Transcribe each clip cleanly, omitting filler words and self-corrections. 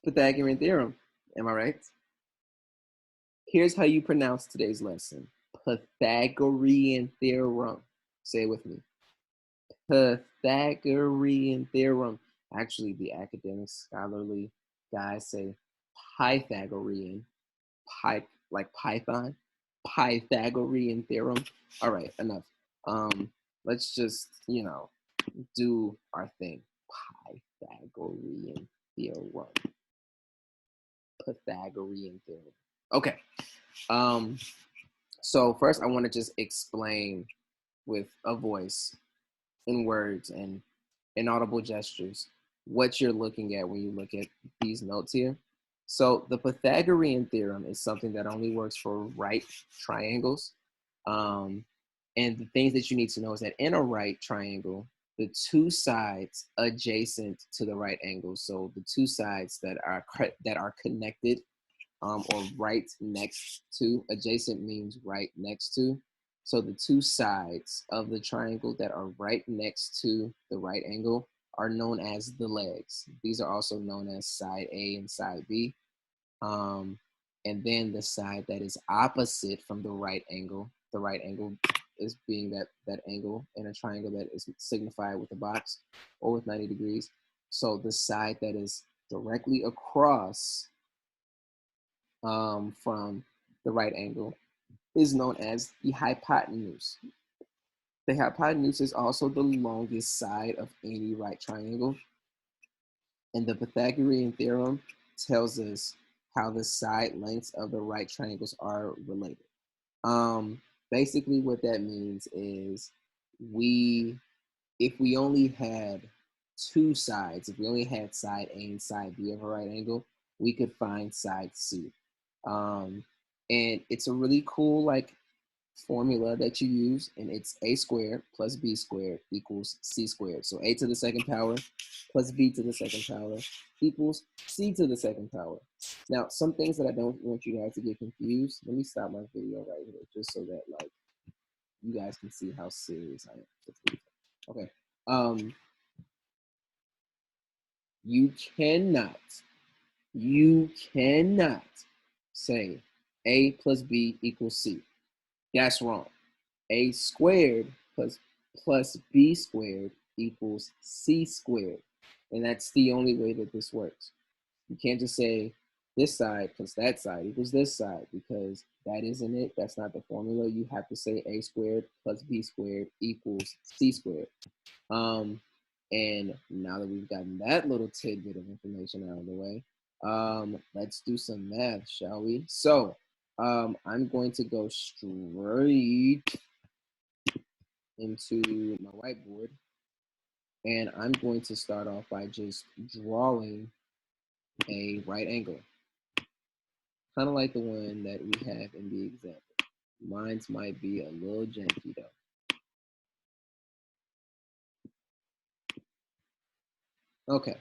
Pythagorean theorem. Am I right? Here's how you pronounce today's lesson. Pythagorean theorem. Say it with me. Pythagorean theorem. Actually, the academic scholarly guys say Pythagorean, like Python, Pythagorean theorem. All right, enough. Let's just, do our thing. Pythagorean theorem. Pythagorean theorem. Okay. So first I want to just explain with a voice, in words and inaudible gestures, what you're looking at when you look at these notes here. So the Pythagorean theorem is something that only works for right triangles. And the things that you need to know is that in a right triangle, the two sides adjacent to the right angle, so the two sides that are connected or right next to, adjacent means right next to. So the two sides of the triangle that are right next to the right angle are known as the legs. These are also known as side A and side B. And then the side that is opposite from the right angle is being that angle in a triangle that is signified with a box or with 90 degrees. So the side that is directly across from the right angle is known as the hypotenuse. The hypotenuse is also the longest side of any right triangle. And the Pythagorean theorem tells us how the side lengths of the right triangles are related. Basically what that means is if we only had two sides, if we only had side A and side B of a right angle, we could find side C. And it's a really cool formula that you use, and it's a squared plus b squared equals c squared. So a to the second power plus b to the second power equals c to the second power. Now, some things that I don't want you guys to get confused. Let me stop my video right here just so that you guys can see how serious I am. Okay. You cannot say a plus b equals c. That's wrong. A squared plus b squared equals c squared. And that's the only way that this works. You can't just say this side plus that side equals this side, because that isn't it. That's not the formula. You have to say a squared plus b squared equals c squared. And now that we've gotten that little tidbit of information out of the way, let's do some math, shall we? So I'm going to go straight into my whiteboard, and I'm going to start off by just drawing a right angle, kind of like the one that we have in the example. Mine's might be a little janky though. Okay,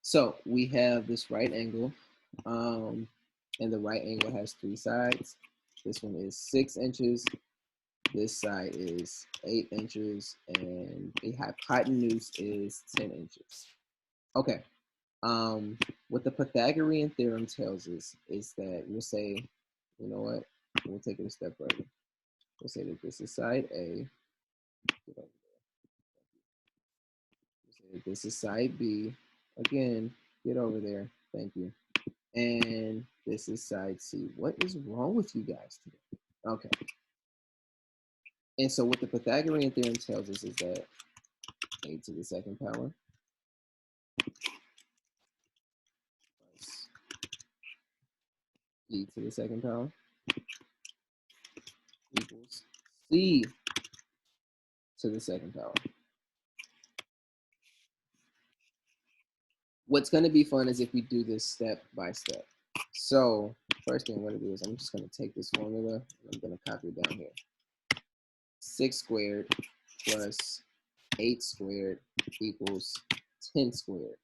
so we have this right angle, and the right angle has three sides. This one is 6 inches, this side is 8 inches, and the hypotenuse is 10 inches. Okay, what the Pythagorean theorem tells us is that we'll say, you know what, we'll take it a step further. We'll say that this is side A. We'll say that this is side B. Again, get over there. Thank you. And this is side C. What is wrong with you guys today? Okay. And so what the Pythagorean theorem tells us is that a to the second power plus b to the second power equals c to the second power. What's going to be fun is if we do this step by step. So first thing I'm going to do is I'm just going to take this formula and I'm going to copy it down here. 6 squared plus 8 squared equals 10 squared.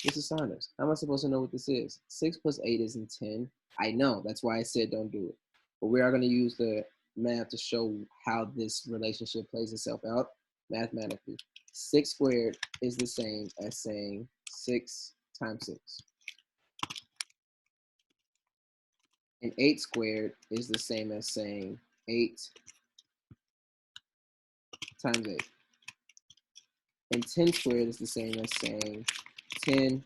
Mrs. Saunders, how am I supposed to know what this is? 6 plus 8 isn't 10. I know, that's why I said don't do it. But we are going to use the math to show how this relationship plays itself out mathematically. 6 squared is the same as saying 6 times 6. And 8 squared is the same as saying 8 times 8. And 10 squared is the same as saying 10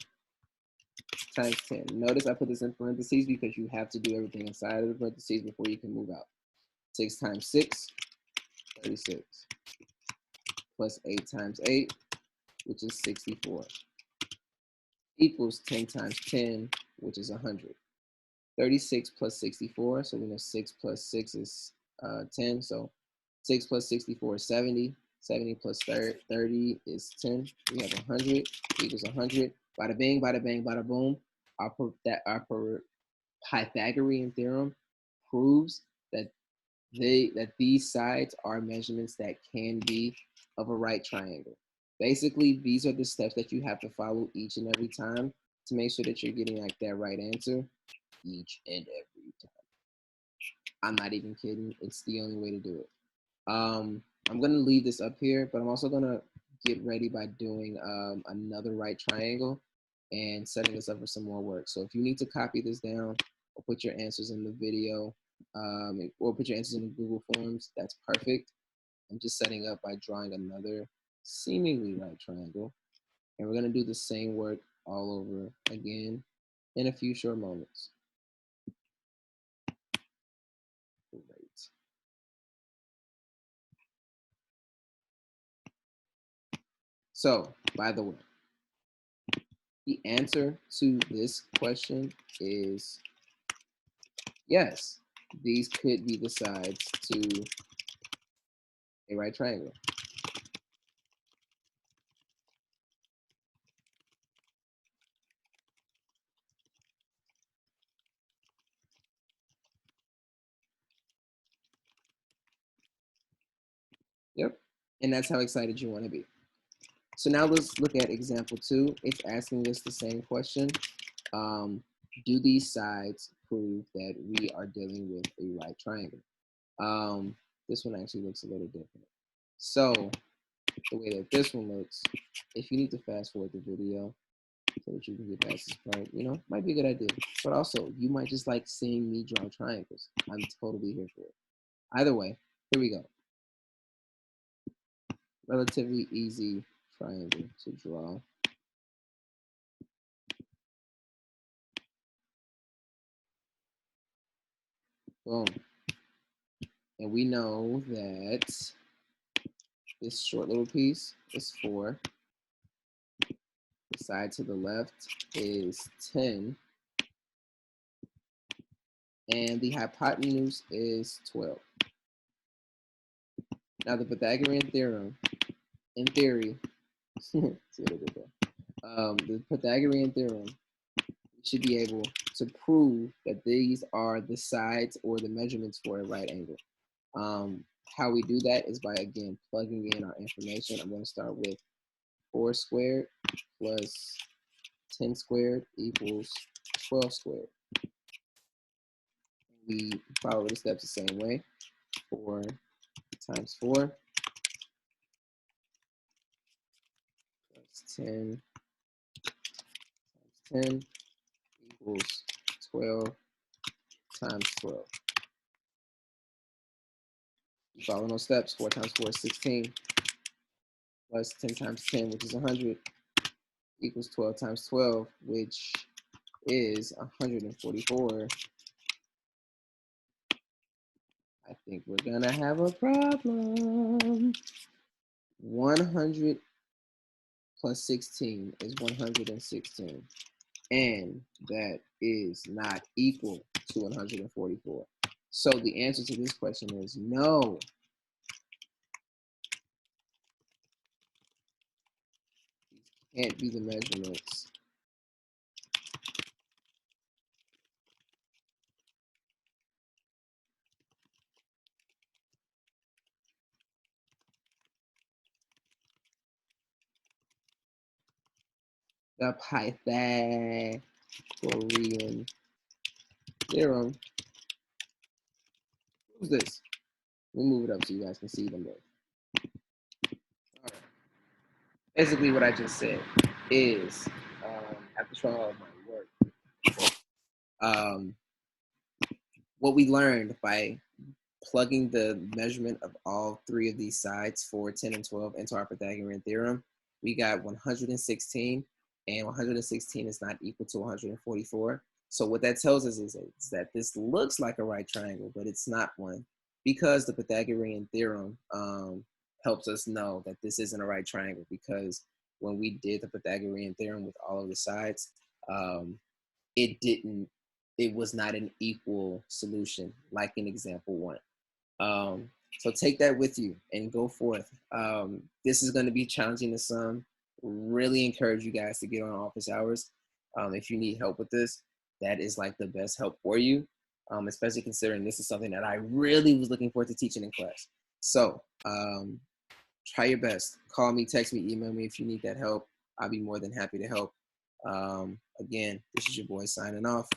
times 10. Notice I put this in parentheses because you have to do everything inside of the parentheses before you can move out. 6 times 6, 36. Plus 8 times 8, which is 64. Equals 10 times 10, which is 100. 36 plus 64, so we know 6 plus 6 is 10, so 6 plus 64 is 70. 70 plus 30 is 10. We have 100 equals 100. Bada bing, bada bang, bada boom. Our Pythagorean theorem proves that these sides are measurements that can be of a right triangle. Basically, these are the steps that you have to follow each and every time to make sure that you're getting like that right answer each and every time. I'm not even kidding. It's the only way to do it. I'm going to leave this up here, but I'm also going to get ready by doing another right triangle and setting this up for some more work. So if you need to copy this down or put your answers in the video or put your answers in the Google Forms, that's perfect. I'm just setting up by drawing another seemingly right triangle. And we're going to do the same work all over again in a few short moments. Great. So, by the way, the answer to this question is yes, these could be the sides to a right triangle. Yep. And that's how excited you want to be. So now let's look at example 2. It's asking us the same question. Do these sides prove that we are dealing with a right triangle? This one actually looks a little different. So the way that this one looks, if you need to fast forward the video so that you can get past this part, might be a good idea. But also, you might just like seeing me draw triangles. I'm totally here for it. Either way, here we go. Relatively easy triangle to draw. Boom. And we know that this short little piece is 4. The side to the left is 10. And the hypotenuse is 12. Now the Pythagorean theorem, in theory, the Pythagorean theorem should be able to prove that these are the sides or the measurements for a right angle. How we do that is by, again, plugging in our information. I'm going to start with 4 squared plus 10 squared equals 12 squared. We follow the steps the same way. 4 times 4 plus 10 times 10 equals 12 times 12. You follow those steps. 4 times 4 is 16 plus 10 times 10, which is 100, equals 12 times 12, which is 144. I think we're gonna have a problem. 100 plus 16 is 116. And that is not equal to 144. So the answer to this question is no. These can't be the measurements. The Pythagorean theorem proves this. Let me move it up so you guys can see them both. All right. Basically, what I just said is, after showing all of my work, what we learned by plugging the measurement of all three of these sides, 4, 10, and 12, into our Pythagorean theorem, we got 116, and 116 is not equal to 144. So what that tells us is that this looks like a right triangle, but it's not one, because the Pythagorean theorem helps us know that this isn't a right triangle, because when we did the Pythagorean theorem with all of the sides, it was not an equal solution like in example 1. So take that with you and go forth. This is going to be challenging to some. Really encourage you guys to get on office hours. If you need help with this, that is like the best help for you, especially considering this is something that I really was looking forward to teaching in class. So try your best. Call me, text me, email me if you need that help. I'll be more than happy to help. Again, this is your boy signing off.